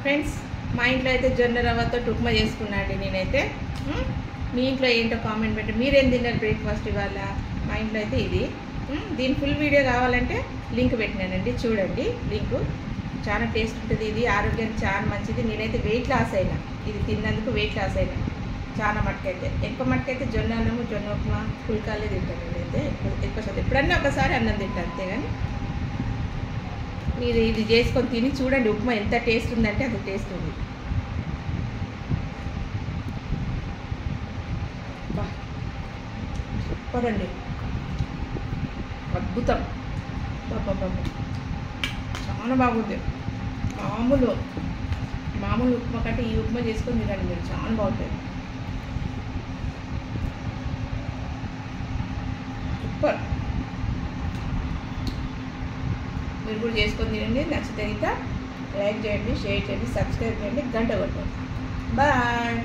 Friends మా ఇంట్లో అయితే జొన్న రవ్వతో ఉప్మా చేసుకున్నా అండి నేనైతే. మీ ఇంట్లో ఏంటో కామెంట్ పెట్టి మీరేం తిన్నారు బ్రేక్ఫాస్ట్ ఇవాళ. మా ఇంట్లో అయితే ఇది. దీని ఫుల్ వీడియో కావాలంటే లింక్ పెట్టినానండి, చూడండి. లింకు చాలా టేస్ట్ ఉంటుంది. ఇది ఆరోగ్యానికి చాలా మంచిది. నేనైతే వెయిట్ లాస్ అయినా ఇది తిన్నందుకు, వెయిట్ లాస్ అయినా చాలా మట్టుకైతే. ఎక్కువ మట్టుకైతే జొన్న అన్నము, జొన్న ఉప్మా, పుల్కాలే తింటాను నేనైతే ఎక్కువ శాతం. ఎప్పుడన్నా ఒకసారి అన్నం తింటాను అంతేగాని. మీరు ఇది చేసుకొని తిని చూడండి, ఉప్మా ఎంత టేస్ట్ ఉందంటే అంత టేస్ట్ ఉంది. సూపర్ అండి, అద్భుతం. చాలా బాగుంది. మామూలు ఉప్మా కంటే ఈ ఉప్మా చేసుకొని తినండి మీరు, చాలా బాగుంటుంది. సూపర్. మీరు కూడా చేసుకొని తినండి. నచ్చితే ఇంకా లైక్ చేయండి, షేర్ చేయండి, సబ్స్క్రైబ్ చేయండి, గంట కొట్టండి. బాయ్.